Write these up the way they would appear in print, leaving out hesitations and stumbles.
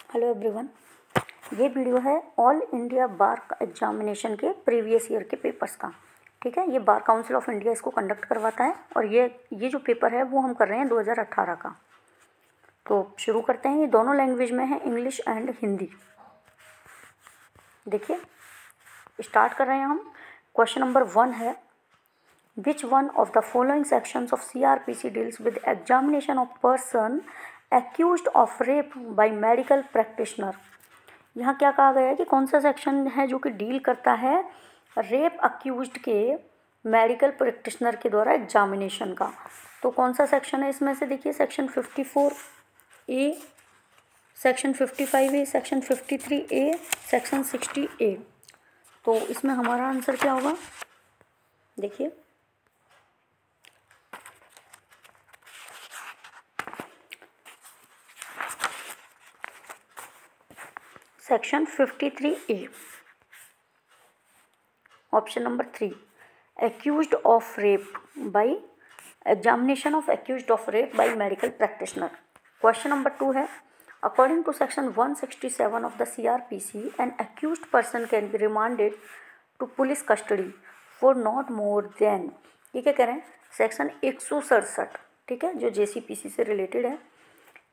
Hello everyone, ये video है all India बार examination के प्रीवियस ईयर के पेपर्स का। ठीक है, ये बार काउंसिल ऑफ इंडिया इसको कंडक्ट करवाता है और ये जो पेपर है वो हम कर रहे हैं 2018 का। तो शुरू करते हैं। ये दोनों लैंग्वेज में है, इंग्लिश एंड हिंदी। देखिए, स्टार्ट कर रहे हैं हम। क्वेश्चन नंबर 1 है, which one of the following sections of CRPC deals with examination of person accused of rape by medical practitioner. यहाँ क्या कहा गया है कि कौन सा सेक्शन है जो कि डील करता है रेप अक्यूज्ड के मेडिकल प्रैक्टिशनर के द्वारा एग्जामिनेशन का। तो कौन सा सेक्शन है इसमें से? देखिए, section 54A, section 55A, section 53A, section 60A। तो इसमें हमारा आंसर क्या होगा? देखिए, section 53A, option number 3, accused of rape by examination of accused of rape by medical practitioner. Question number 2 है, according to section 167 of the CRPC an accused person can be remanded to police custody for not more than. ये क्या कह रहे हैं? Section 167, ठीक है, जो JCPC से रिलेटेड है,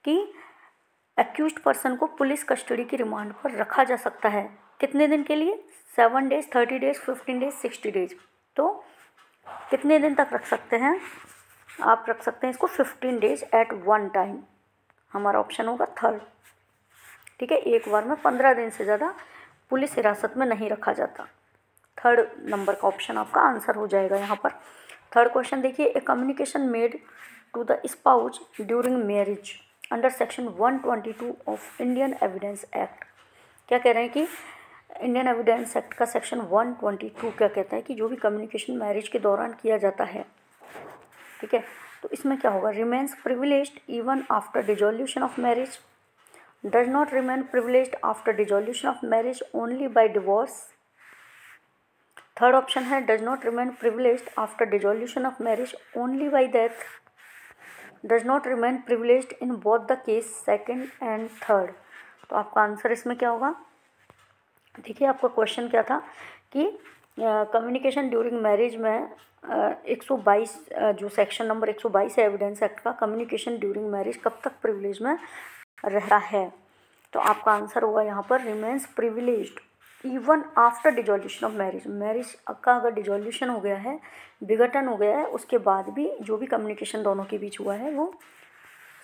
कि एक्यूज्ड पर्सन को पुलिस कस्टडी की रिमांड पर रखा जा सकता है कितने दिन के लिए? 7 डेज, 30 डेज, 15 डेज, 60 डेज। तो कितने दिन तक रख सकते हैं? आप रख सकते हैं इसको 15 डेज एट वन टाइम। हमारा ऑप्शन होगा थर्ड। ठीक है, एक बार में 15 दिन से ज़्यादा पुलिस हिरासत में नहीं रखा जाता। थर्ड नंबर का ऑप्शन आपका आंसर हो जाएगा यहाँ पर। थर्ड क्वेश्चन देखिए, a communication made to the spouse during marriage under section 122 of Indian evidence Act. क्या कह रहे हैं कि इंडियन एविडेंस एक्ट का सेक्शन 122 क्या कहता है कि जो भी कम्युनिकेशन मैरिज के दौरान किया जाता है, ठीक है, तो इसमें क्या होगा? Remains privileged even after dissolution of marriage, does not remain privileged after dissolution of marriage only by divorce. Third option है, does not remain privileged after dissolution of marriage only by death, does not remain privileged in both the case second and third. तो आपका answer इसमें क्या होगा? देखिए, आपका question क्या था कि कम्युनिकेशन ड्यूरिंग मैरिज में 122 जो सेक्शन नंबर 122 है एविडेंस एक्ट का, कम्युनिकेशन ड्यूरिंग मैरिज कब तक प्रिविलेज में रहता है? तो आपका आंसर होगा यहाँ पर remains privileged even after dissolution of marriage. Marriage का अगर डिसॉल्यूशन हो गया है, विघटन हो गया है, उसके बाद भी जो भी कम्युनिकेशन दोनों के बीच हुआ है वो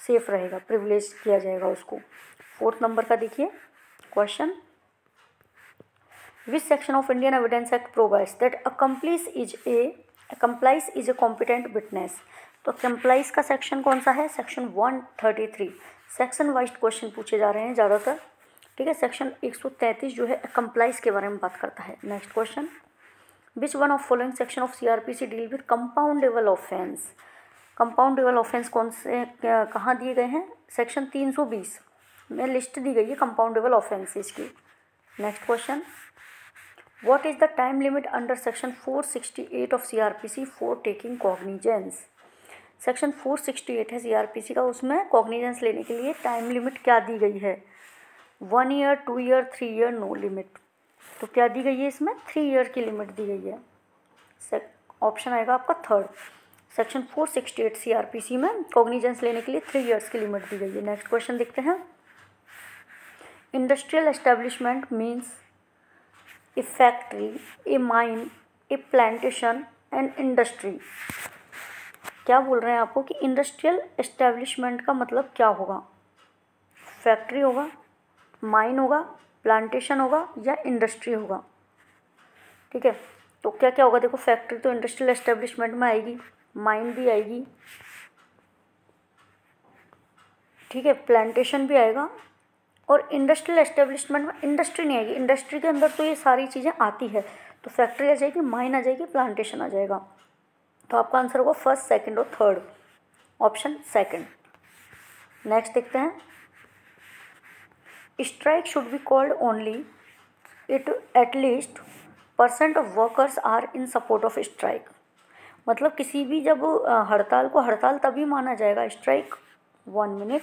सेफ रहेगा, प्रिविलेज किया जाएगा उसको। फोर्थ नंबर का देखिए question, which section of Indian evidence Act provides that accomplice is a competent witness. तो कंप्लाइज का सेक्शन कौन सा है? सेक्शन 133। सेक्शन वाइज क्वेश्चन पूछे जा रहे हैं ज़्यादातर। ठीक है, सेक्शन 133 जो है कंप्लाइज के बारे में बात करता है। Next question, which one of following section of CRPC deal with compoundable offence. Compoundable offence कौन से कहाँ दिए गए हैं? सेक्शन 320 में लिस्ट दी गई है कंपाउंडेबल ऑफेंसेस की। Next question, what is the time limit under section 468 of CRPC for taking cognizance. Section 468 है CRPC का, उसमें कॉग्निजेंस लेने के लिए टाइम लिमिट क्या दी गई है? 1 year, 2 year, 3 year, no limit. तो क्या दी गई है इसमें? 3 ईयर की लिमिट दी गई है। ऑप्शन आएगा आपका थर्ड। सेक्शन 468 CRPC में कॉग्निजेंस लेने के लिए 3 ईयर्स की लिमिट दी गई है। नेक्स्ट क्वेश्चन देखते हैं, industrial establishment means A factory, A mine, A plantation and industry. क्या बोल रहे हैं आपको कि इंडस्ट्रियल एस्टेब्लिशमेंट का मतलब क्या होगा? फैक्ट्री होगा, माइन होगा, प्लांटेशन होगा या इंडस्ट्री होगा। ठीक है, तो क्या क्या होगा? देखो, फैक्ट्री तो इंडस्ट्रियल एस्टेब्लिशमेंट में आएगी, माइन भी आएगी, ठीक है, प्लांटेशन भी आएगा, और इंडस्ट्रियल एस्टेब्लिशमेंट में इंडस्ट्री नहीं आएगी। इंडस्ट्री के अंदर तो ये सारी चीज़ें आती है, तो फैक्ट्री आ जाएगी, माइन आ जाएगी, प्लांटेशन आ जाएगा। तो आपका आंसर होगा फर्स्ट, सेकंड और थर्ड, ऑप्शन सेकंड। नेक्स्ट देखते हैं, strike should be called only it at least % of workers are in support of strike. मतलब किसी भी जब हड़ताल को हड़ताल तभी माना जाएगा, स्ट्राइक 1 मिनट,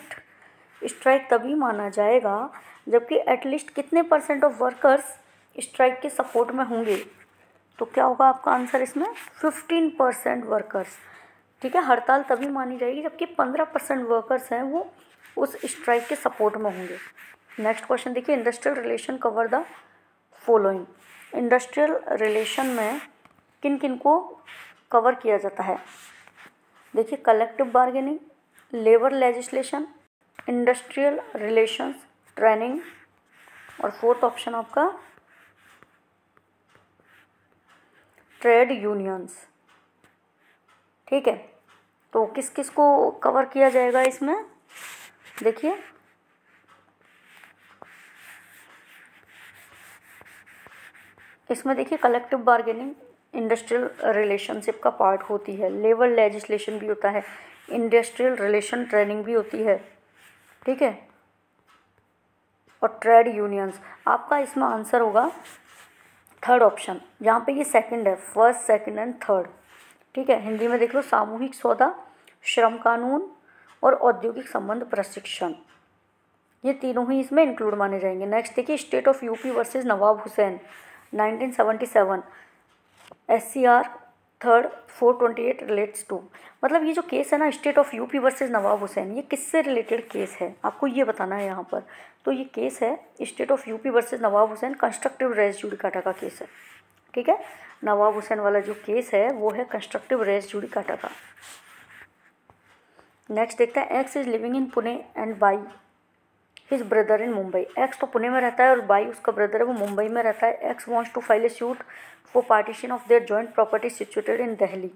स्ट्राइक तभी माना जाएगा जबकि एटलीस्ट कितने % ऑफ वर्कर्स स्ट्राइक के सपोर्ट में होंगे। तो क्या होगा आपका आंसर इसमें 15% वर्कर्स। ठीक है, हड़ताल तभी मानी जाएगी जबकि 15% वर्कर्स हैं वो उस स्ट्राइक के सपोर्ट में होंगे। नेक्स्ट क्वेश्चन देखिए, industrial relation cover the following. Industrial relation में किन किन को कवर किया जाता है? देखिए, collective bargaining, labour legislation, industrial relations, training, और फोर्थ ऑप्शन आपका ट्रेड यूनियंस। ठीक है, तो किस किस को कवर किया जाएगा इसमें? देखिए, इसमें देखिए कलेक्टिव बार्गेनिंग इंडस्ट्रियल रिलेशनशिप का पार्ट होती है, लेबर लेजिस्लेशन भी होता है, इंडस्ट्रियल रिलेशन ट्रेनिंग भी होती है। ठीक है, और ट्रेड यूनियंस। आपका इसमें आंसर होगा थर्ड ऑप्शन, जहाँ पे ये सेकंड है, फर्स्ट सेकंड एंड थर्ड। ठीक है, हिंदी में देख लो, सामूहिक सौदा, श्रम कानून और औद्योगिक संबंध प्रशिक्षण, ये तीनों ही इसमें इंक्लूड माने जाएंगे। नेक्स्ट देखिए, state of UP versus Nawab Hussain 1977, SCR 3rd 428 relates to. मतलब ये जो केस है ना, state of UP versus Nawab Hussain, ये किससे रिलेटेड केस है आपको ये बताना है यहाँ पर। तो ये केस है state of UP versus Nawab Hussain, constructive res judicata का केस है। ठीक है, नवाब हुसैन वाला जो केस है वो है कंस्ट्रक्टिव रेस जुडिकाटा का। नेक्स्ट देखते हैं, x is living in Pune and by his brother in Mumbai. X तो पुणे में रहता है और बाई उसका ब्रदर है वो मुंबई में रहता है। X wants to file a suit for partition of their joint property situated in Delhi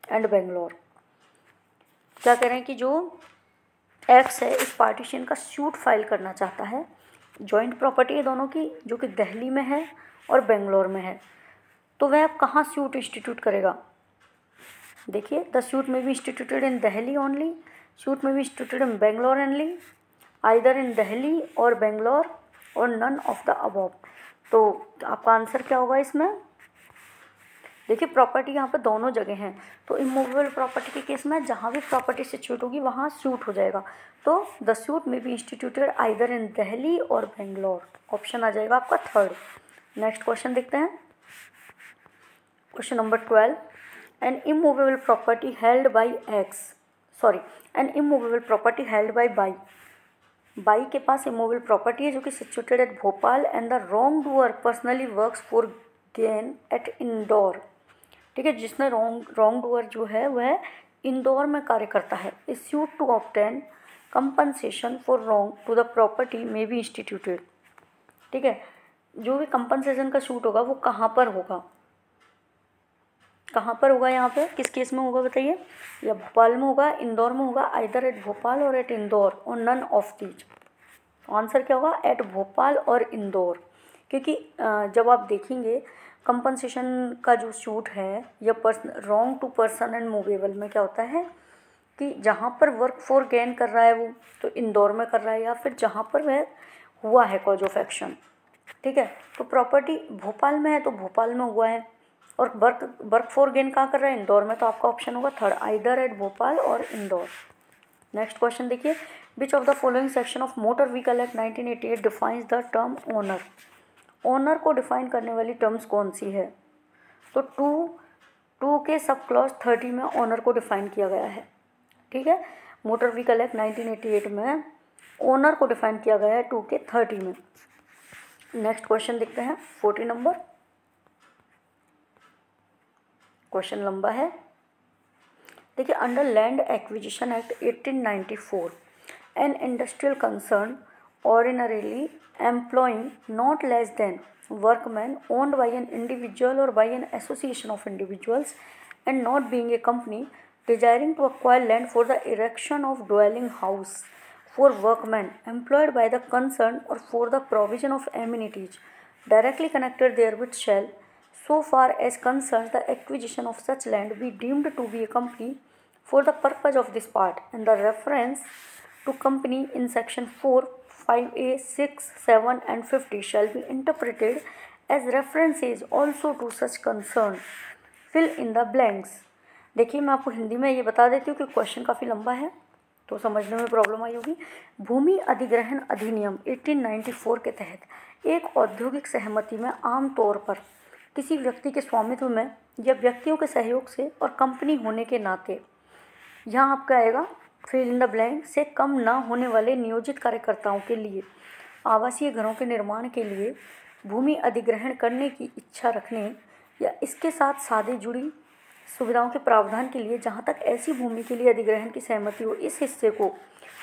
and Bangalore. क्या कह रहे हैं कि जो एक्स है इस पार्टीशन का सूट फाइल करना चाहता है, जॉइंट प्रॉपर्टी है दोनों की, जो कि दिल्ली में है और बेंगलोर में है। तो वह अब कहाँ सूट इंस्टीट्यूट करेगा? देखिए, द सूट में भी इंस्टीट्यूटेड इन दिल्ली ओनली, सूट में भी instituted in Bangalore only, either in Delhi और बेंगलोर और नन ऑफ द अबव। तो आपका आंसर क्या होगा इसमें? देखिए, प्रॉपर्टी यहाँ पे दोनों जगह हैं, तो इमूवेबल प्रॉपर्टी के केस में जहाँ भी प्रॉपर्टी सिचुएट होगी वहाँ सूट हो जाएगा। तो द सूट में be instituted either in Delhi और बेंगलोर, ऑप्शन आ जाएगा आपका थर्ड। नेक्स्ट क्वेश्चन देखते हैं, question number 12। An immovable property held by an immovable property held by by के पास इमूवेबल प्रॉपर्टी है जो कि situated at Bhopal and the wrong doer personally works for gain at Indore. ठीक है, जिसने रॉन्ग डूअर जो है वह इंदौर में कार्य करता है। इस suit to obtain compensation for wrong to the property में बी इंस्टीट्यूटेड। ठीक है, जो भी कंपनसेशन का सूट होगा वो कहाँ पर होगा? कहाँ पर होगा? यहाँ पे किस केस में होगा बताइए? या भोपाल में होगा, इंदौर में होगा, आइदर एट भोपाल और एट इंदौर और नन ऑफ दीज। आंसर क्या होगा? एट भोपाल और इंदौर। क्योंकि जब आप देखेंगे कंपनसेशन का जो सूट है या wrong to person and movable में क्या होता है कि जहाँ पर वर्क फॉर गेन कर रहा है वो तो इंदौर में कर रहा है, या फिर जहाँ पर वह हुआ है कॉज ऑफ एक्शन। ठीक है, तो प्रॉपर्टी भोपाल में है तो भोपाल में हुआ है, और वर्क फॉर गेन कहाँ कर रहा है? इंदौर में। तो आपका ऑप्शन होगा थर्ड, आइदर एट भोपाल और इंदौर। नेक्स्ट क्वेश्चन देखिए, विच of the following section of motor vehicle act 1988 defines the term owner. Owner को डिफाइन करने वाली टर्म्स कौन सी है? तो टू के सब क्लॉज 30 में ओनर को डिफाइन किया गया है। ठीक है, मोटर व्हीकल एक्ट 1988 में ओनर को डिफाइन किया गया है 2 के 30 में। नेक्स्ट क्वेश्चन देखते हैं 40 नंबर। क्वेश्चन लंबा है, देखिए, under land acquisition act 1894 an industrial concern ordinarily employing not less than workmen owned by an individual or by an association of individuals and not being a company desiring to acquire land for the erection of dwelling house for workmen employed by the concern or for the provision of amenities directly connected therewith shall, so far as concerns the acquisition of such land, be deemed to be a company for the purpose of this part, and the reference to company in section 4, 5A, 6, 7 and 50 shall be interpreted as references also to such concern. Fill in the blanks. देखिए, मैं आपको हिंदी में ये बता देती हूँ कि question काफ़ी लंबा है, तो समझने में प्रॉब्लम आई होगी। भूमि अधिग्रहण अधिनियम 1894 के तहत एक औद्योगिक सहमति में आमतौर पर किसी व्यक्ति के स्वामित्व में या व्यक्तियों के सहयोग से और कंपनी होने के नाते, यहाँ आपका आएगा फिल इन द ब्लैंक, से कम ना होने वाले नियोजित कार्यकर्ताओं के लिए आवासीय घरों के निर्माण के लिए भूमि अधिग्रहण करने की इच्छा रखने या इसके साथ साधे जुड़ी सुविधाओं के प्रावधान के लिए, जहाँ तक ऐसी भूमि के लिए अधिग्रहण की सहमति हो, इस हिस्से को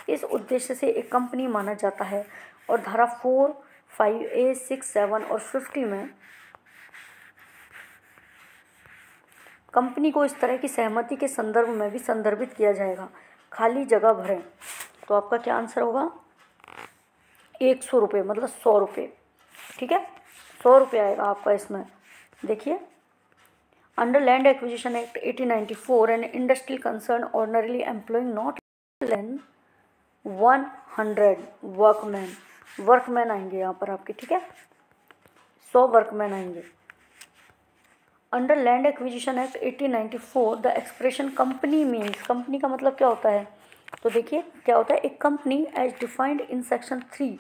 इस उद्देश्य से एक कंपनी माना जाता है। और धारा 4, 5A, 6, 7 और 50 में कंपनी को इस तरह की सहमति के संदर्भ में भी संदर्भित किया जाएगा। खाली जगह भरें, तो आपका क्या आंसर होगा? 100 रुपये, मतलब 100 रुपये। ठीक है, 100 रुपये आएगा आपका इसमें। देखिए, under land acquisition act 1894 and industrial concern ordinarily employing not less 100 workman आएंगे यहाँ पर आपके। ठीक है, 100 वर्कमैन आएंगे। Under land acquisition act 1894 the expression company means, company का मतलब क्या होता है? तो देखिए क्या होता है, एक company as defined in section 3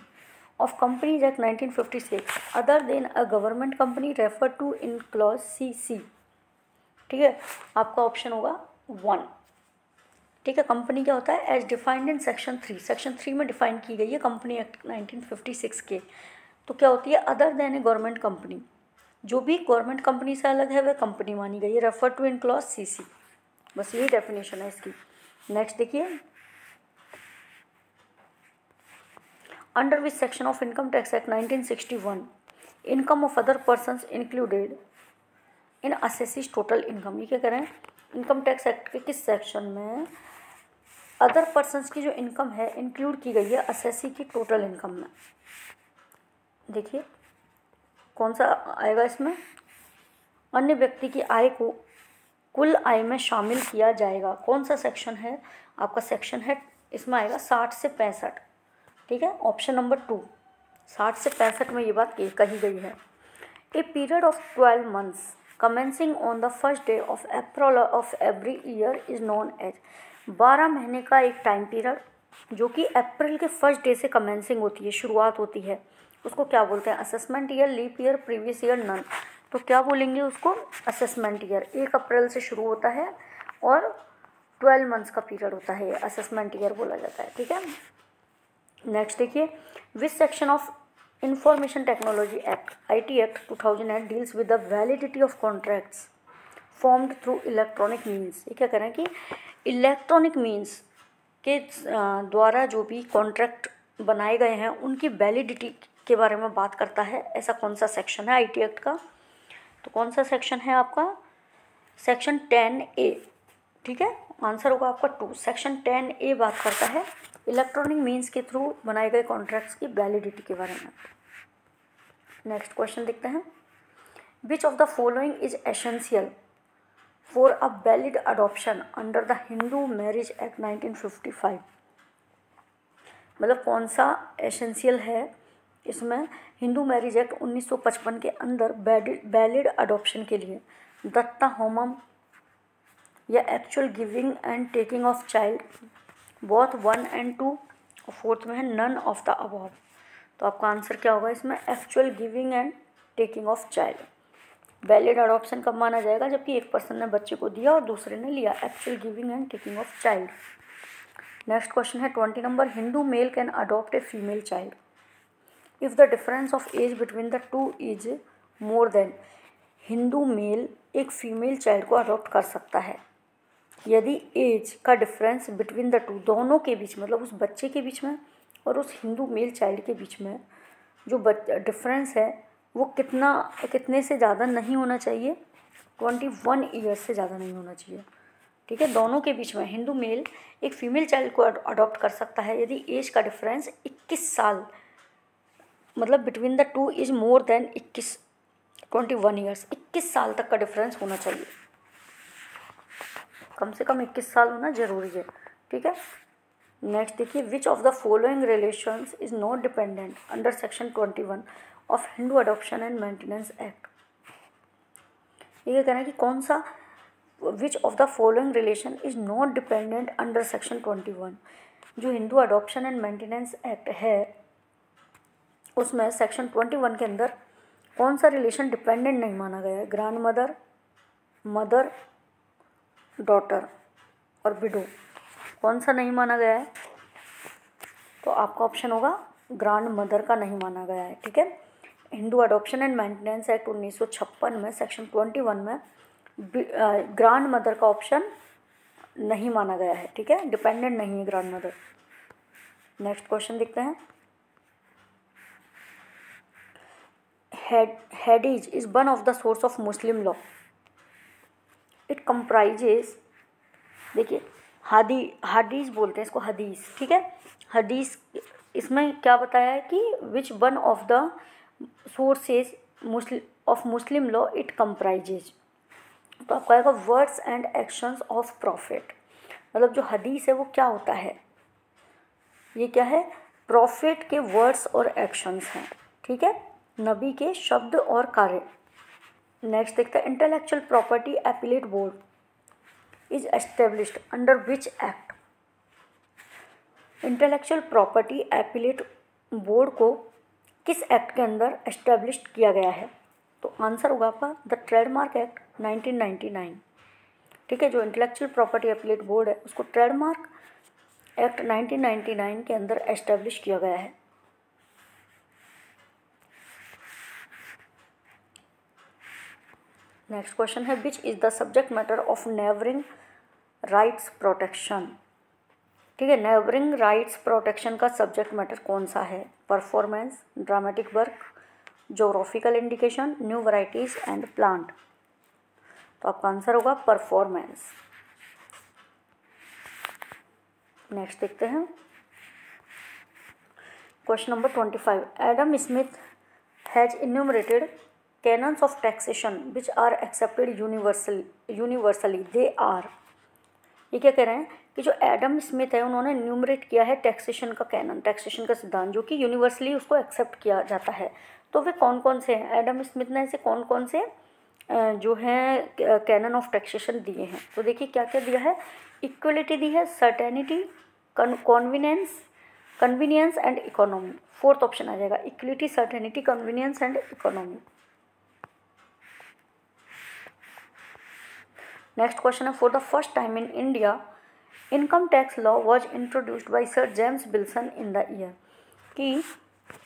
of companies act 1956 other than a government company refer to in clause CC। ठीक है, आपका ऑप्शन होगा 1। ठीक है, कंपनी क्या होता है? As defined in section 3, section 3 में डिफाइन की गई है कंपनी एक्ट 1956 के। तो क्या होती है? अदर देन ए गवर्नमेंट कंपनी, जो भी गवर्नमेंट कंपनी से अलग है वह कंपनी मानी गई है। Refer to in clause CC, बस यही डेफिनेशन है इसकी। नेक्स्ट देखिए, under which section of income tax act 1961 income of other persons included in assessee's total income. ये क्या कह रहे हैं? इनकम टैक्स एक्ट के किस सेक्शन में अदर पर्सन्स की जो इनकम है इंक्लूड की गई है असेसी की टोटल इनकम में? देखिए कौन सा आएगा इसमें? अन्य व्यक्ति की आय को कुल आय में शामिल किया जाएगा। कौन सा सेक्शन है आपका? सेक्शन है इसमें आएगा 60 से 65। ठीक है, ऑप्शन नंबर 2, 60 से 65 में ये बात कही गई है। A period of 12 months commencing on the first day of April of every year is known as, 12 महीने का एक टाइम पीरियड जो कि अप्रैल के फर्स्ट डे से कमेंसिंग होती है, शुरुआत होती है, उसको क्या बोलते हैं? Assessment year, leap year, previous year, none. तो क्या बोलेंगे उसको? Assessment year. 1 अप्रैल से शुरू होता है और 12 मंथ्स का पीरियड होता है, असेसमेंट ईयर बोला जाता है। ठीक है, नेक्स्ट देखिए, विच section of information technology act IT act 2008 deals with the validity of contracts formed through electronic means. ये क्या कह रहे हैं कि इलेक्ट्रॉनिक मीन्स के द्वारा जो भी कॉन्ट्रैक्ट बनाए गए हैं उनकी वैलिडिटी के बारे में बात करता है। ऐसा कौन सा सेक्शन है IT एक्ट का? तो कौन सा सेक्शन है आपका? Section 10A। ठीक है, आंसर होगा आपका 2। सेक्शन 10A बात करता है इलेक्ट्रॉनिक मीन्स के थ्रू बनाए गए कॉन्ट्रैक्ट्स की वैलिडिटी के बारे में। नेक्स्ट क्वेश्चन देखते हैं, which of the following is essential for a valid adoption under the Hindu marriage act 1955। मतलब कौन सा एसेंशियल है इसमें हिंदू मैरिज एक्ट 1955 के अंदर वैलिड अडॉप्शन के लिए? दत्ता होमम या actual giving and taking of child, both 1 and 2, और 4th में है नन ऑफ द अबव। तो आपका आंसर क्या होगा इसमें? Actual giving and taking of child. Valid adoption कब माना जाएगा? जबकि एक पर्सन ने बच्चे को दिया और दूसरे ने लिया। Actual giving and taking of child. Next question है 20 number, Hindu male can adopt a female child if the difference of age between the two is more than. Hindu male एक फीमेल चाइल्ड को अडॉप्ट कर सकता है यदि एज का डिफरेंस बिटवीन द टू, दोनों के बीच, मतलब उस बच्चे के बीच में और उस हिंदू मेल चाइल्ड के बीच में जो डिफरेंस है वो कितने से ज़्यादा नहीं होना चाहिए? 21 ईयर्स से ज़्यादा नहीं होना चाहिए। ठीक है, दोनों के बीच में हिंदू मेल एक फीमेल चाइल्ड को अडॉप्ट कर सकता है यदि एज का डिफरेंस 21 साल, मतलब between the two is more then 21 years, 21 साल तक का डिफरेंस होना चाहिए। कम से कम 21 साल होना जरूरी है। ठीक है, नेक्स्ट देखिए, विच of the following relations is not dependent under section 21 of Hindu adoption and maintenance act. ये कहना है कि कौन सा, विच of the following relation is not dependent under section 21। जो Hindu adoption and maintenance act है उसमें सेक्शन 21 के अंदर कौन सा रिलेशन डिपेंडेंट नहीं माना गया है? ग्रैंड मदर, मदर, डॉटर और विडो, कौन सा नहीं माना गया है? तो आपका ऑप्शन होगा ग्रैंड मदर का नहीं माना गया है। ठीक है, Hindu adoption and maintenance act 1956 में सेक्शन 21 में ग्रैंड मदर का ऑप्शन नहीं माना गया है। ठीक है, डिपेंडेंट नहीं है ग्रैंड मदर। नेक्स्ट क्वेश्चन देखते हैं। Hadith is one of the source of Muslim law. It comprises, देखिए हदीस बोलते हैं इसको, हदीस। ठीक है, हदीस इसमें क्या बताया है कि विच one of the sources of Muslim law it comprises. तो आपको आएगा words and actions of profit. मतलब जो हदीस है वो क्या होता है? ये क्या है? प्रॉफिट के वर्ड्स और एक्शंस हैं। ठीक है, नबी के शब्द और कार्य। नेक्स्ट देखते हैं, intellectual property appellate board is established under which act? Intellectual property appellate board को किस एक्ट के अंदर एस्टेब्लिश किया गया है? तो आंसर होगा आपका द ट्रेडमार्क एक्ट 1999। ठीक है, जो इंटेलेक्चुअल प्रॉपर्टी अपीलेट बोर्ड है उसको ट्रेडमार्क एक्ट 1999 के अंदर एस्टेब्लिश किया गया है। नेक्स्ट क्वेश्चन है, which is the subject matter of neighbouring rights protection? ठीक है, नेबरिंग राइट्स प्रोटेक्शन का सब्जेक्ट मैटर कौन सा है? Performance, dramatic work, geographical indication, new varieties and plant. तो आपका आंसर होगा परफॉर्मेंस। नेक्स्ट देखते हैं question number 25। Adam Smith has enumerated canons of taxation which are accepted universally they are. ये क्या कह रहे हैं कि जो एडम स्मिथ है उन्होंने न्यूमरेट किया है टैक्सेशन का कैनन, टैक्सेशन का सिद्धांत जो कि यूनिवर्सली उसको एक्सेप्ट किया जाता है। तो वे कौन कौन से हैं? एडम स्मिथ ने ऐसे कौन कौन से जो हैं कैनन ऑफ टैक्सेशन दिए हैं? तो देखिए क्या क्या दिया है। इक्वलिटी दी है, certainty, convenience and economy. Fourth option आ जाएगा, equality, certainty, convenience and economy. Next question है, for the first time in India income tax law was introduced by sir James Wilson in the year. कि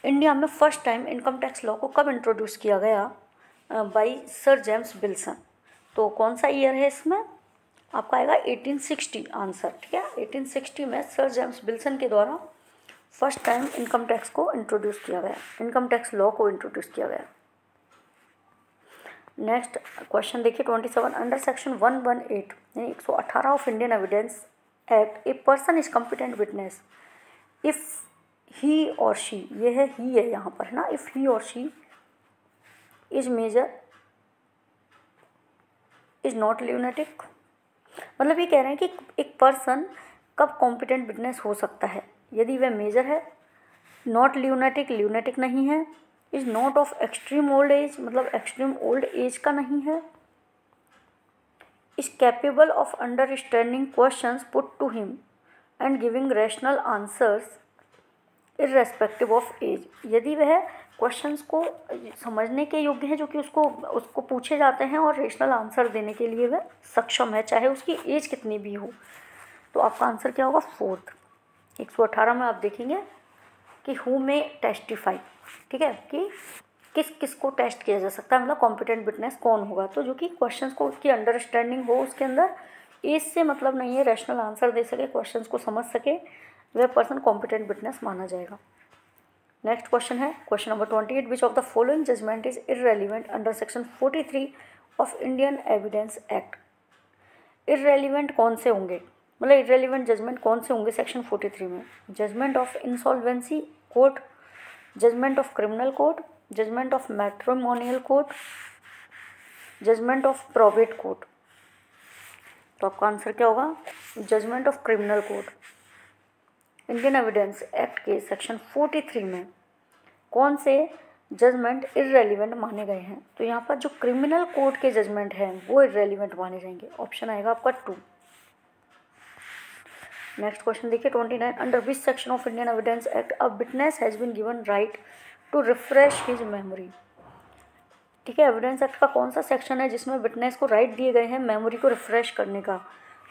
India में first time income tax law को कब introduce किया गया? By sir James Wilson. तो कौन सा ईयर है इसमें? आपका आएगा 1860 आंसर। ठीक है, 1860 में सर जेम्स विल्सन के द्वारा फर्स्ट टाइम इनकम टैक्स को इंट्रोड्यूस किया गया, इनकम टैक्स लॉ को इंट्रोड्यूस किया गया। नेक्स्ट क्वेश्चन देखिए 27। अंडर सेक्शन 118 यानी 118 of Indian evidence act a person is competent witness if he और शी, ये है ही है यहाँ पर है ना, इफ़ ही और she is major is not lunatic. मतलब ये कह रहे हैं कि एक पर्सन कब कॉम्पिटेंट विटनेस हो सकता है? यदि वह मेजर है, नॉट ल्यूनेटिक, ल्यूनेटिक नहीं है, is not of extreme old age मतलब एक्सट्रीम ओल्ड एज का नहीं है, is capable of understanding questions put to him and giving rational answers irrespective of age. यदि वह क्वेश्चंस को समझने के योग्य है जो कि उसको पूछे जाते हैं और रेशनल आंसर देने के लिए वह सक्षम है, चाहे उसकी एज कितनी भी हो। तो आपका आंसर क्या होगा? फोर्थ। 118 में आप देखेंगे कि हु में टेस्टिफाई। ठीक है, कि किस को टेस्ट किया जा सकता है, मतलब कॉम्पिटेंट विटनेस कौन होगा? तो जो कि क्वेश्चंस को की अंडरस्टैंडिंग हो, उसके अंदर एज से मतलब नहीं है, रैशनल आंसर दे सके, क्वेश्चंस को समझ सके, वह पर्सन कॉम्पिटेंट विटनेस माना जाएगा। नेक्स्ट क्वेश्चन है question number 28। Which of the following judgement is irrelevant under section 43 of Indian evidence Act. Irrelevant कौन से होंगे, मतलब इररेलीवेंट जजमेंट कौन से होंगे सेक्शन 43 में? Judgment of insolvency court, judgment of criminal court, judgment of matrimonial court, judgment of probate court. तो आपका आंसर क्या होगा? Judgment of criminal court. Indian evidence act के सेक्शन 43 में कौन से जजमेंट इररेलीवेंट माने गए हैं? तो यहाँ पर जो क्रिमिनल कोर्ट के जजमेंट हैं वो इररेलीवेंट माने जाएंगे। ऑप्शन आएगा आपका 2। नेक्स्ट क्वेश्चन देखिए 29, under which section of Indian evidence act a witness has been given right to refresh his memory. ठीक है, एविडेंस एक्ट का कौन सा सेक्शन है जिसमें विटनेस को राइट दिए गए हैं मेमोरी को रिफ्रेश करने का?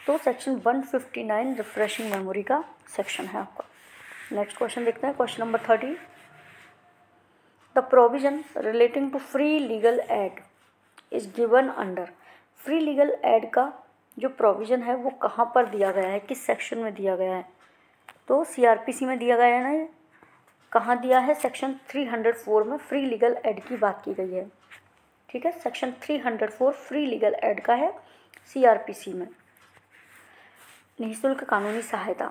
तो सेक्शन 159 रिफ्रेशिंग मेमोरी का सेक्शन है आपका। नेक्स्ट क्वेश्चन देखते हैं, question number 30, the provision relating to free legal aid is given under. Free legal aid का जो प्रोविज़न है वो कहाँ पर दिया गया है, किस सेक्शन में दिया गया है? तो सीआरपीसी में दिया गया है ना। ये कहाँ दिया है? सेक्शन 304 में फ्री लीगल एड की बात की गई है। ठीक है, सेक्शन 304 फ्री लीगल एड का है सीआरपीसी में। निःशुल्क कानूनी सहायता।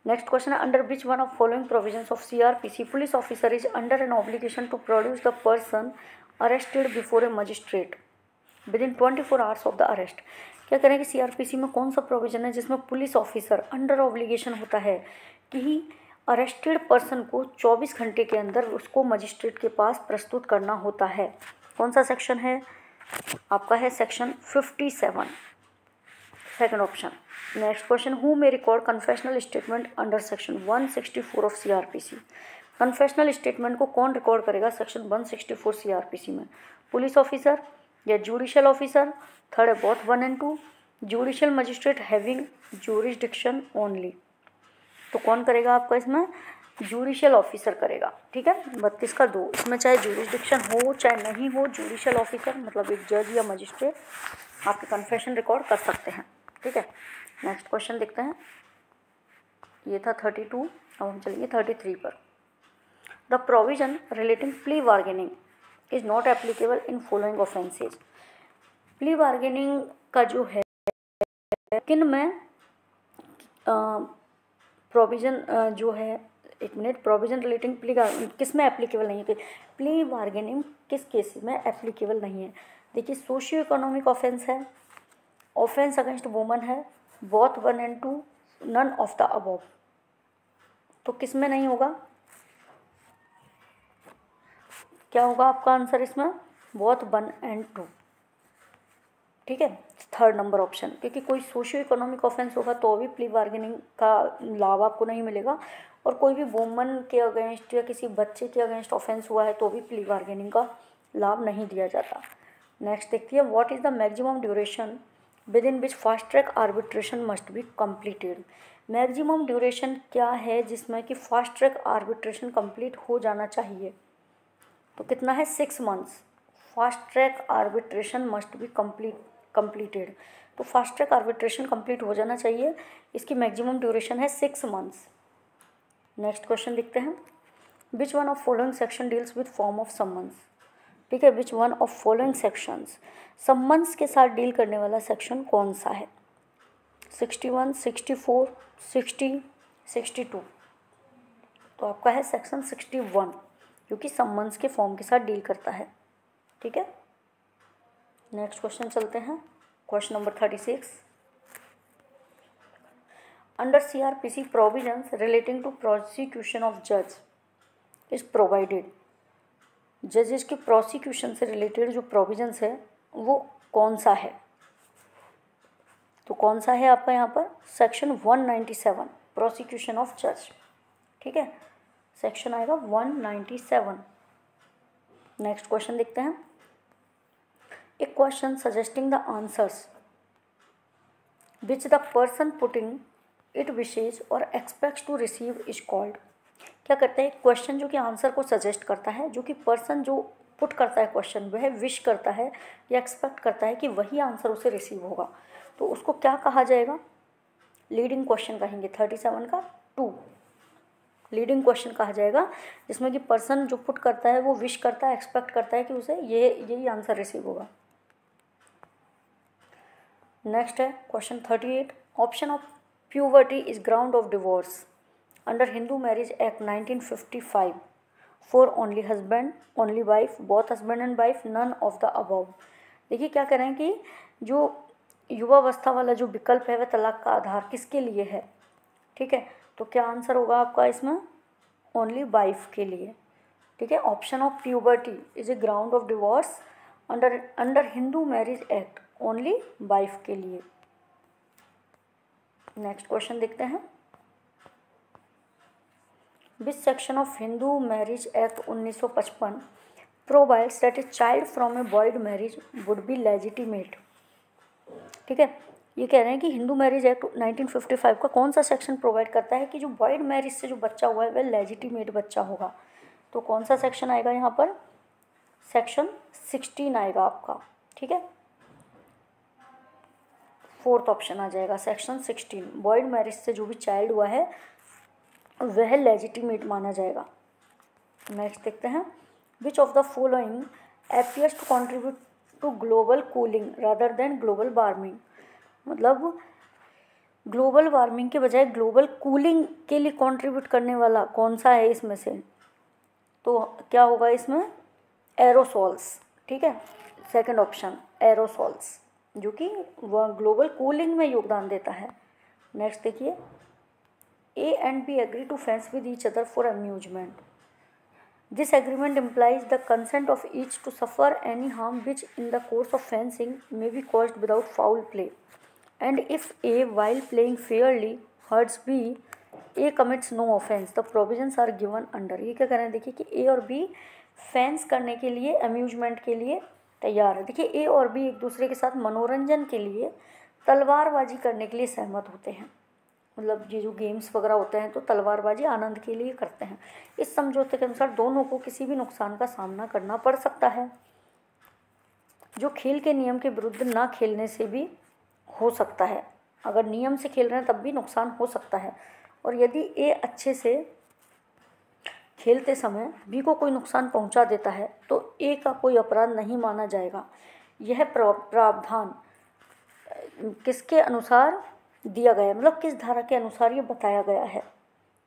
नेक्स्ट क्वेश्चन है, under which one of following provisions of CrPC police officer is under an obligation to produce the person arrested before a magistrate within 24 hours of the arrest. क्या करें कि CrPC में कौन सा provision है जिसमें police officer under obligation होता है कि अरेस्टेड पर्सन को 24 घंटे के अंदर उसको मजिस्ट्रेट के पास प्रस्तुत करना होता है? कौन सा सेक्शन है आपका? है section 57, second option. Next question, who may record confessional statement under section 164 of CrPC. Confessional statement को कौन रिकॉर्ड करेगा सेक्शन 164 सीआरपीसी में? पुलिस ऑफिसर या जुडिशियल ऑफिसर? थर्ड है both 1 and 2, judicial magistrate having jurisdiction only. तो कौन करेगा आपका इसमें? जुडिशियल ऑफिसर करेगा। ठीक है, 32 का 2, इसमें चाहे जुरिसडिक्शन हो चाहे नहीं हो, जुडिशियल ऑफिसर मतलब एक जज या मजिस्ट्रेट आपके कन्फेशन रिकॉर्ड कर सकते हैं। ठीक है, नेक्स्ट क्वेश्चन देखते हैं। ये था 32, अब हम चलिए 33 पर। The provision relating plea bargaining is not applicable in following offences. Plea bargaining का जो है किन में प्रोविजन जो है, एक मिनट, प्रोविजन रिलेटिंग प्ली किस में एप्लीकेबल नहीं है? प्ली बार्गेनिंग किस केस में एप्लीकेबल नहीं है? देखिए, सोशियो इकोनॉमिक ऑफेंस है, ऑफेंस अगेंस्ट वुमन है, both 1 and 2, none of the above. तो किस में नहीं होगा? क्या होगा आपका आंसर इसमें? Both 1 and 2। ठीक है, थर्ड नंबर ऑप्शन, क्योंकि कोई सोशियो इकोनॉमिक ऑफेंस होगा तो भी प्ली बार्गेनिंग का लाभ आपको नहीं मिलेगा, और कोई भी वुमन के अगेंस्ट या किसी बच्चे के अगेंस्ट ऑफेंस हुआ है तो भी प्ली बार्गेनिंग का लाभ नहीं दिया जाता। नेक्स्ट देखती है, what is the maximum duration with in which fast track arbitration must be completed. Maximum duration क्या है जिसमें कि फास्ट ट्रैक आर्बिट्रेशन कंप्लीट हो जाना चाहिए? तो कितना है? 6 months। Fast track arbitration must be completed. तो फास्ट ट्रैक आर्बिट्रेशन कंप्लीट हो जाना चाहिए, इसकी मैक्सिमम ड्यूरेशन है 6 months। नेक्स्ट क्वेश्चन देखते हैं, विच one of following section deals with form of summons. ठीक है, which one of following sections, summons के साथ डील करने वाला सेक्शन कौन सा है? 61, 64, 60, 62। तो आपका है सेक्शन 61, क्योंकि समन्स के फॉर्म के साथ डील करता है। ठीक है, नेक्स्ट क्वेश्चन चलते हैं, question number 36, under CrPC provisions relating to prosecution of जज इज प्रोवाइडेड। जजेस के प्रोसिक्यूशन से रिलेटेड जो प्रोविजंस है वो कौन सा है? तो कौन सा है आपका यहाँ पर? सेक्शन 197 प्रोसिक्यूशन ऑफ जज। ठीक है, सेक्शन आएगा 197। नेक्स्ट क्वेश्चन देखते हैं, a question suggesting the answers which the person putting it wishes और expects to receive is called. क्या करता है? क्वेश्चन जो कि आंसर को सजेस्ट करता है, जो कि पर्सन जो पुट करता है क्वेश्चन वह विश करता है या एक्सपेक्ट करता है कि वही आंसर उसे रिसीव होगा, तो उसको क्या कहा जाएगा? लीडिंग क्वेश्चन कहेंगे। 37 का 2 लीडिंग क्वेश्चन कहा जाएगा, जिसमें कि पर्सन जो पुट करता है वो विश करता है, एक्सपेक्ट करता है कि उसे यही आंसर रिसीव होगा। नेक्स्ट है question 38, option of puberty is ground of divorce under Hindu marriage act 1955 for only husband, only wife, both husband and wife, none of the above. देखिए क्या कह रहे हैं कि जो युवावस्था वाला जो विकल्प है वह तलाक का आधार किसके लिए है? ठीक है, तो क्या आंसर होगा आपका इसमें? ओनली वाइफ के लिए। ठीक है, option of puberty is a ground of divorce under Hindu marriage act only wife के लिए। नेक्स्ट क्वेश्चन देखते हैं, which section of Hindu marriage act 1955 provides that a child from a void marriage would be legitimate. ठीक है, ये कह रहे हैं कि हिंदू मैरिज एक्ट 1955 का कौन सा सेक्शन प्रोवाइड करता है कि जो बॉयड मैरिज से जो बच्चा हुआ है वह लेजिटिमेट बच्चा होगा। तो कौन सा सेक्शन आएगा यहाँ पर, सेक्शन 16 आएगा आपका। ठीक है, फोर्थ ऑप्शन आ जाएगा सेक्शन 16। बॉयड मैरिज से जो भी चाइल्ड हुआ है वह लेजिटिमेट माना जाएगा। नेक्स्ट देखते हैं, which of the following appears to contribute to global cooling rather than global warming. मतलब ग्लोबल वार्मिंग के बजाय ग्लोबल कूलिंग के लिए कंट्रीब्यूट करने वाला कौन सा है इसमें से, तो क्या होगा इसमें, एरोसॉल्स। ठीक है, सेकंड ऑप्शन एरोसॉल्स, जो कि वह ग्लोबल कूलिंग में योगदान देता है। नेक्स्ट देखिए, A and B agree to fence with each other for amusement. This agreement implies the consent of each to suffer any harm which in the course of fencing may be caused without foul play. And if A, while playing fairly, hurts B, A commits no offence. The provisions are given under. ये क्या करें, देखिए कि A और B fence करने के लिए, amusement के लिए तैयार है। देखिए A और B एक दूसरे के साथ मनोरंजन के लिए तलवारबाजी करने के लिए सहमत होते हैं। मतलब ये जो गेम्स वगैरह होते हैं तो तलवारबाजी आनंद के लिए करते हैं। इस समझौते के अनुसार दोनों को किसी भी नुकसान का सामना करना पड़ सकता है, जो खेल के नियम के विरुद्ध ना खेलने से भी हो सकता है। अगर नियम से खेल रहे हैं तब भी नुकसान हो सकता है, और यदि ए अच्छे से खेलते समय बी को कोई नुकसान पहुंचा देता है तो ए का कोई अपराध नहीं माना जाएगा। यह प्रावधान किसके अनुसार दिया गया है, मतलब किस धारा के अनुसार ये बताया गया है,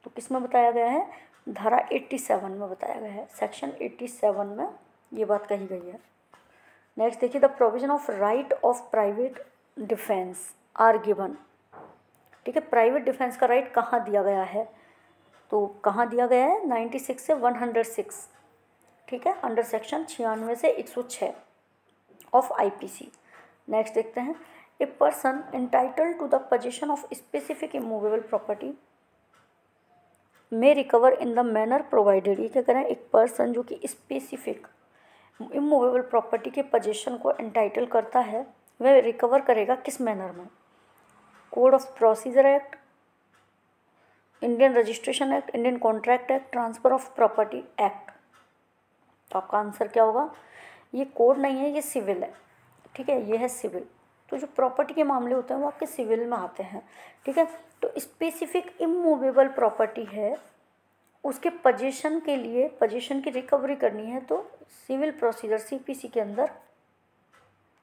तो किस में बताया गया है, धारा 87 में बताया गया है। सेक्शन 87 में ये बात कही गई है। नेक्स्ट देखिए, the provision of right of private defence are given. ठीक है, प्राइवेट डिफेंस का राइट कहाँ दिया गया है, तो कहाँ दिया गया है, 96 से 106। ठीक है, अंडर सेक्शन 96 से 106 ऑफ IPC। नेक्स्ट देखते हैं, a person entitled to the possession of specific immovable property में recover in the manner provided. ये क्या करें, एक पर्सन जो कि स्पेसिफिक इमूवेबल प्रॉपर्टी के पोजीशन को एंटाइटल करता है वह रिकवर करेगा किस मैनर में, code of procedure act, Indian registration act, Indian contract act, transfer of property act. तो आपका आंसर क्या होगा, ये कोड नहीं है, ये सिविल है। ठीक है, ये है सिविल। तो जो प्रॉपर्टी के मामले होते हैं वो आपके सिविल में आते हैं। ठीक है, तो स्पेसिफिक इमूवेबल प्रॉपर्टी है, उसके पोजीशन के लिए, पोजीशन की रिकवरी करनी है तो सिविल प्रोसीजर CPC के अंदर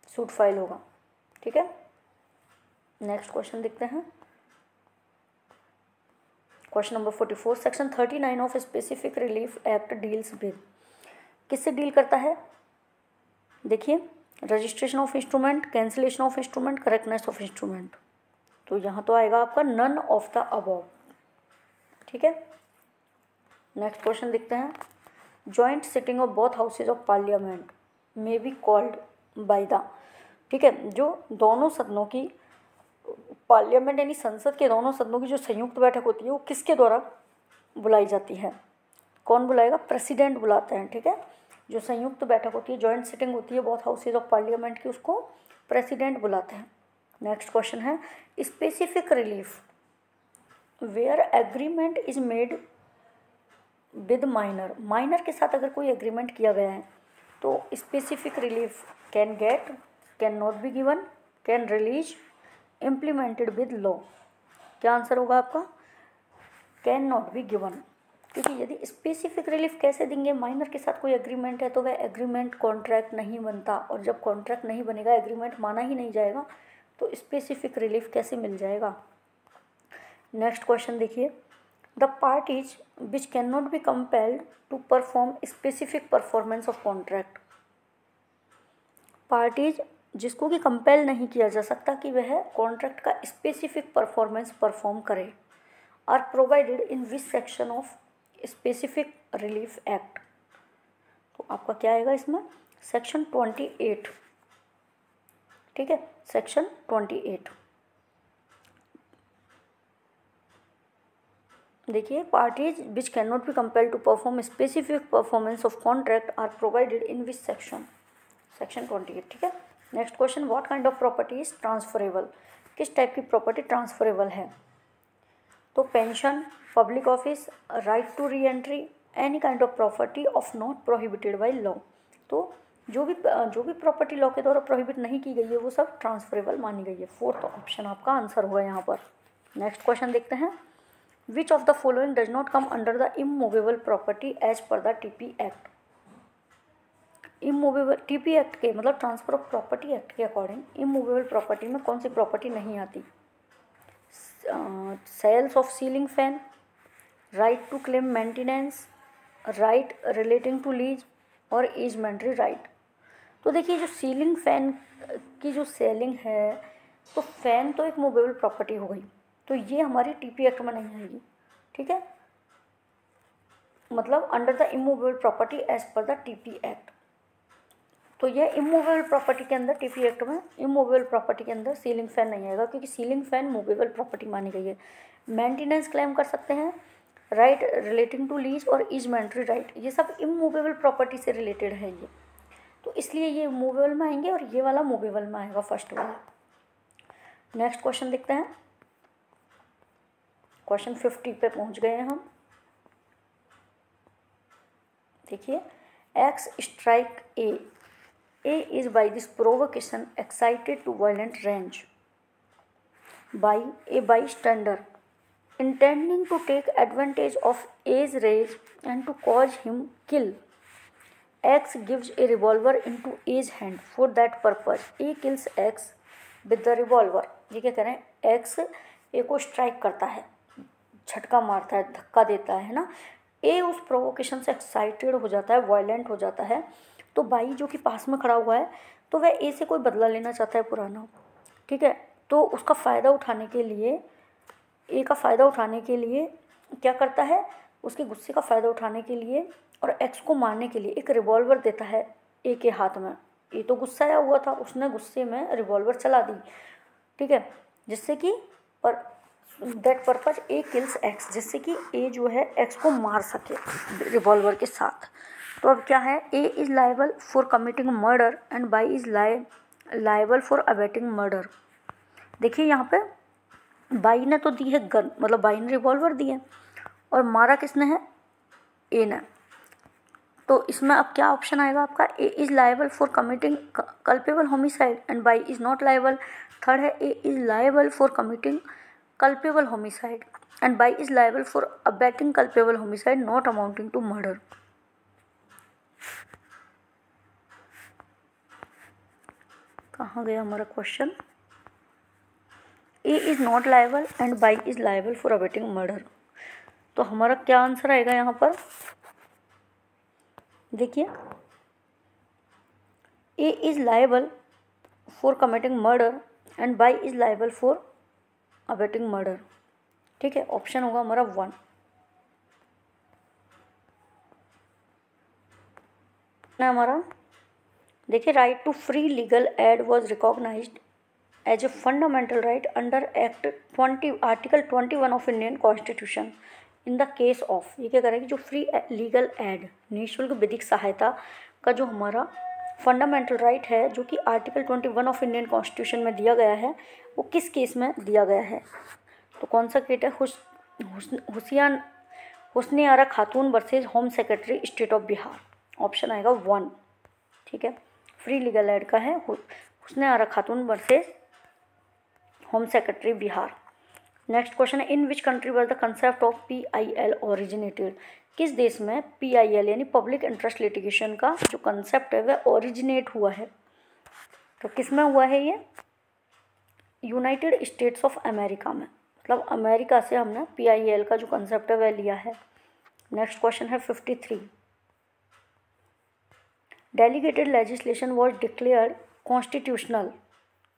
सूट फाइल होगा। ठीक है, नेक्स्ट क्वेश्चन देखते हैं, question number 44। Section 39 of specific relief act deals with, किससे डील करता है, देखिए, registration of instrument, cancellation of instrument, correctness of instrument. तो यहाँ तो आएगा आपका नन ऑफ द अबव। ठीक है, नेक्स्ट क्वेश्चन देखते हैं, joint sitting of both houses of parliament may be called by the. ठीक है, जो दोनों सदनों की, पार्लियामेंट यानी संसद के दोनों सदनों की जो संयुक्त बैठक होती है वो किसके द्वारा बुलाई जाती है, कौन बुलाएगा, प्रेसिडेंट बुलाते हैं। ठीक है, जो संयुक्त बैठक होती है, जॉइंट सिटिंग होती है बोथ हाउसेज ऑफ पार्लियामेंट की, उसको प्रेसिडेंट बुलाते हैं। नेक्स्ट क्वेश्चन है, specific relief where agreement is made with minor. Minor के साथ अगर कोई एग्रीमेंट किया गया है तो specific relief can get, can not be given, can release, implemented with law. क्या आंसर होगा आपका, कैन नॉट बी गिवन। क्योंकि यदि स्पेसिफिक रिलीफ कैसे देंगे, माइनर के साथ कोई एग्रीमेंट है तो वह एग्रीमेंट कॉन्ट्रैक्ट नहीं बनता, और जब कॉन्ट्रैक्ट नहीं बनेगा, एग्रीमेंट माना ही नहीं जाएगा, तो स्पेसिफिक रिलीफ कैसे मिल जाएगा। नेक्स्ट क्वेश्चन देखिए, the parties which can not be compelled to perform specific performance of contract. Parties जिसको कि कंपेल नहीं किया जा सकता कि वह कॉन्ट्रैक्ट का स्पेसिफिक परफॉर्मेंस परफॉर्म करे, are provided in which section of specific relief act. तो आपका क्या आएगा इसमें, सेक्शन 28। ठीक है, सेक्शन 28। देखिए, parties which can not be compelled to perform specific performance of contract are provided in which section, section 28। ठीक है। Next question, what kind of property is transferable, किस टाइप की प्रॉपर्टी ट्रांसफरेबल है? तो pension, public office, right to re entry, any kind of property of not prohibited by law. तो जो भी property law के द्वारा प्रोहिबिट नहीं की गई है वो सब ट्रांसफरेबल मानी गई है। फोर्थ ऑप्शन आपका आंसर होगा यहाँ पर। नेक्स्ट क्वेश्चन देखते हैं, which of the following does not come under the immovable property as per the TP act. Immovable TP act के मतलब ट्रांसफर ऑफ प्रॉपर्टी एक्ट के अकॉर्डिंग इमूवेबल प्रॉपर्टी में कौन सी प्रॉपर्टी नहीं आती? Sales of ceiling fan, right to claim maintenance, right relating to lease और easementary right. तो देखिए, जो सीलिंग फैन की जो सेलिंग है, तो फैन तो एक मूवेबल प्रॉपर्टी हो गई, तो ये हमारी टीपी एक्ट में नहीं आएगी। ठीक है, मतलब under the immovable property as per the TP act. तो ये इमूवेबल प्रॉपर्टी के अंदर, टीपी एक्ट में इमूवेबल प्रॉपर्टी के अंदर सीलिंग फैन नहीं आएगा, क्योंकि सीलिंग फैन मूवेबल प्रॉपर्टी मानी गई है। मेंटेनेंस क्लेम कर सकते हैं, राइट रिलेटिंग टू लीज और ईजमेंट्री राइट, ये सब इमूवेबल प्रॉपर्टी से रिलेटेड है ये, तो इसलिए ये मूवेबल में आएंगे और ये वाला मूवेबल में आएगा, फर्स्ट वाला। नेक्स्ट क्वेश्चन देखते हैं, क्वेश्चन 50 पे पहुंच गए हैं हम। देखिए, X strike A is by this provocation excited to violent rage by A bystander intending to take advantage of A's rage and to cause him kill. X gives a revolver into A's hand for that purpose. A kills X with the revolver. ये क्या कह रहे हैं? X A को strike करता है, झटका मारता है, धक्का देता है ना। A उस प्रोवोकेशन से एक्साइटेड हो जाता है, वायलेंट हो जाता है, तो बाई जो कि पास में खड़ा हुआ है, तो वह A से कोई बदला लेना चाहता है पुराना। ठीक है, तो उसका फ़ायदा उठाने के लिए, ए का फ़ायदा उठाने के लिए क्या करता है, उसके गुस्से का फ़ायदा उठाने के लिए और एक्स को मारने के लिए एक रिवॉल्वर देता है ए के हाथ में। ए तो गुस्साया हुआ था, उसने गुस्से में रिवॉल्वर चला दी। ठीक है, जिससे कि पर that purpose A kills x, जिससे कि ए जो है एक्स को मार सके रिवॉल्वर के साथ। तो अब क्या है, A is liable for committing murder and B is liable for abetting murder. देखिए, यहाँ पे बाई ने तो दी है गन, मतलब बाई ने रिवॉल्वर दी है, और मारा किसने है? ए ने। तो इसमें अब क्या ऑप्शन आएगा आपका? A is liable for committing culpable homicide and B is not liable. Third है, A is liable for committing culpable homicide and B is liable for abetting culpable homicide not amounting to murder. कहाँ गया हमारा question? A is not liable and B is liable for abetting murder. तो हमारा क्या answer आएगा यहाँ पर? देखिए, A is liable for committing murder and B is liable for abetting murder. ठीक है, ऑप्शन होगा हमारा 1। हमारा देखिए, right to free legal aid was recognised as a fundamental right under act 20 article 21 of Indian constitution in the case of. ये क्या करेगी, जो फ्री लीगल एड, निःशुल्क विधिक सहायता का जो हमारा फंडामेंटल राइट है, जो कि आर्टिकल 21 ऑफ इंडियन कॉन्स्टिट्यूशन में दिया गया है, वो किस केस में दिया गया है? तो कौन सा केस है? Husne Ara Khatoon versus home secretary state of Bihar. Option आएगा 1। ठीक है, फ्री लीगल एड का है Husne Ara Khatoon versus home secretary Bihar. Next question है, in which country was the concept of PIL originated. किस देश में PIL यानी पब्लिक इंटरेस्ट लिटिगेशन का जो कंसेप्ट है वह ओरिजिनेट हुआ है? तो किस में हुआ है ये? यूनाइटेड स्टेट्स ऑफ अमेरिका में, मतलब अमेरिका से हमने PIL का जो कंसेप्ट है वह लिया है। नेक्स्ट क्वेश्चन है 53, delegated legislation was declared constitutional.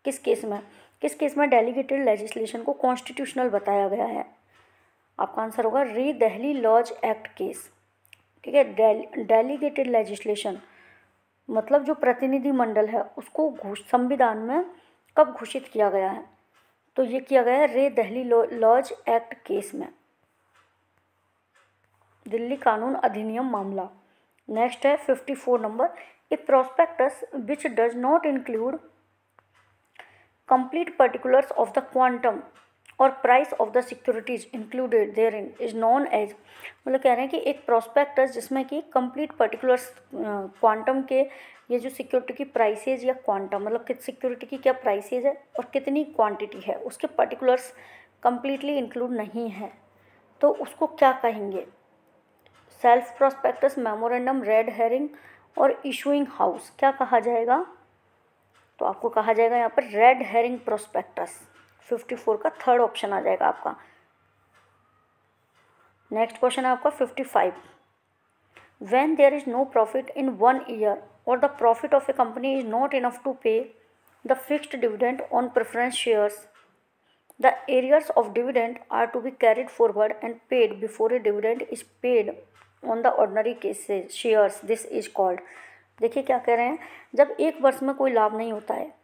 किस केस में डेलीगेटेड लेजिस्लेशन को कॉन्स्टिट्यूशनल बताया गया है? आपका आंसर होगा री दिल्ली लॉज एक्ट केस। ठीक है, डेलीगेटेड लेजिस्लेशन मतलब जो प्रतिनिधि मंडल है उसको संविधान में कब घोषित किया गया है? तो ये किया गया है रे दिल्ली लॉज एक्ट केस में। दिल्ली कानून अधिनियम मामला। नेक्स्ट है 54 number, a prospectus which does not include complete particulars of the quantum और price of the securities included therein is known as, मतलब कह रहे हैं कि एक प्रोस्पेक्टस जिसमें कि कंप्लीट पर्टिकुलर्स क्वांटम के ये जो सिक्योरिटी की प्राइसेज या क्वांटम मतलब कि सिक्योरिटी की क्या प्राइसेज है और कितनी क्वांटिटी है उसके पर्टिकुलर्स कंप्लीटली इंक्लूड नहीं है, तो उसको क्या कहेंगे? Self prospectus, memorandum, red herring और इशूइंग हाउस, क्या कहा जाएगा? तो आपको कहा जाएगा यहाँ पर रेड हेरिंग प्रोस्पेक्टस। 54 का थर्ड ऑप्शन आ जाएगा आपका। नेक्स्ट क्वेश्चन है आपका 55, when there is no profit in 1 year और the profit of a company is not enough to pay the fixed dividend on preference shares, the arrears of dividend are to be carried forward and paid before a dividend is paid on the ordinary cases shares, this is called. देखिए क्या कह रहे हैं, जब एक वर्ष में कोई लाभ नहीं होता है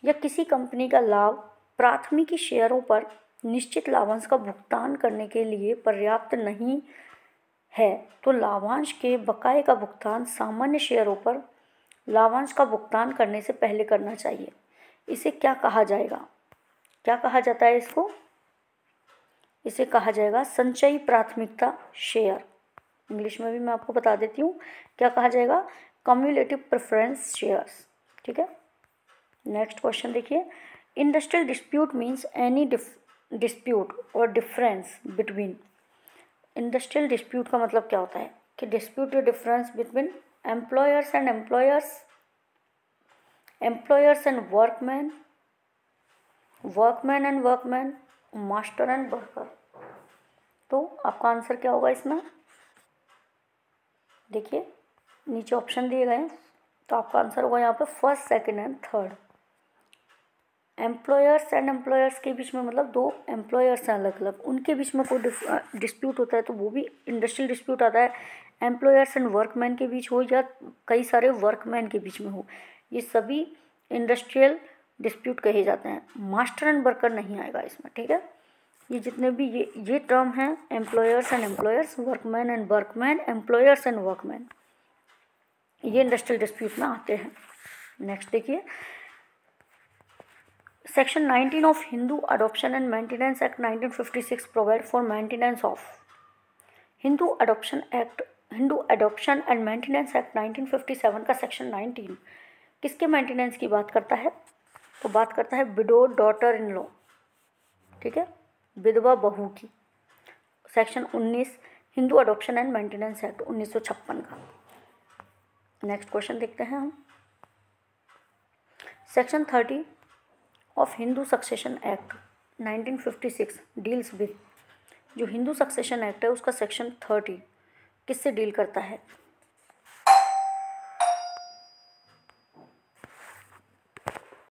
या किसी कंपनी का लाभ प्राथमिकी शेयरों पर निश्चित लाभांश का भुगतान करने के लिए पर्याप्त नहीं है, तो लाभांश के बकाये का भुगतान सामान्य शेयरों पर लाभांश का भुगतान करने से पहले करना चाहिए। इसे क्या कहा जाएगा? क्या कहा जाता है इसको? इसे कहा जाएगा संचयी प्राथमिकता शेयर। इंग्लिश में भी मैं आपको बता देती हूँ क्या कहा जाएगा, कम्युलेटिव प्रेफरेंस शेयर्स। ठीक है, नेक्स्ट क्वेश्चन देखिए, industrial dispute means any dispute और डिफरेंस बिटवीन। इंडस्ट्रियल डिस्प्यूट का मतलब क्या होता है कि डिस्प्यूट या difference between employers and employers and workman, workman and workman, master and worker. तो आपका आंसर क्या होगा इसमें? देखिए नीचे ऑप्शन दिए गए हैं, तो आपका आंसर होगा यहाँ पे first, second and third. Employers and employers के बीच में मतलब दो एम्प्लॉयर्स हैं अलग अलग, उनके बीच में कोई डिस्प्यूट होता है तो वो भी इंडस्ट्रियल डिस्प्यूट आता है। एम्प्लॉयर्स एंड वर्कमैन के बीच हो या कई सारे वर्कमैन के बीच में हो, ये सभी इंडस्ट्रियल डिस्प्यूट कहे जाते हैं। मास्टर एंड वर्कर नहीं आएगा इसमें। ठीक है, ये जितने भी ये टर्म हैं, employers and employers, workman and workman, employers and workman, ये इंडस्ट्रियल डिस्प्यूट में आते हैं। नेक्स्ट देखिए, section 19 of Hindu adoption and maintenance act 1956 provide for maintenance of. Hindu adoption and maintenance act 1957 का सेक्शन 19 किसके मेंटेनेंस की बात करता है? तो बात करता है विडो डॉटर इन लॉ। ठीक है, विधवा बहू की। Section 19 Hindu adoption and maintenance act 1956 का। नेक्स्ट क्वेश्चन देखते हैं हम। Section 30 of Hindu succession act 1956 deals with. जो हिंदू सक्सेशन एक्ट है उसका सेक्शन 30 किससे डील करता है?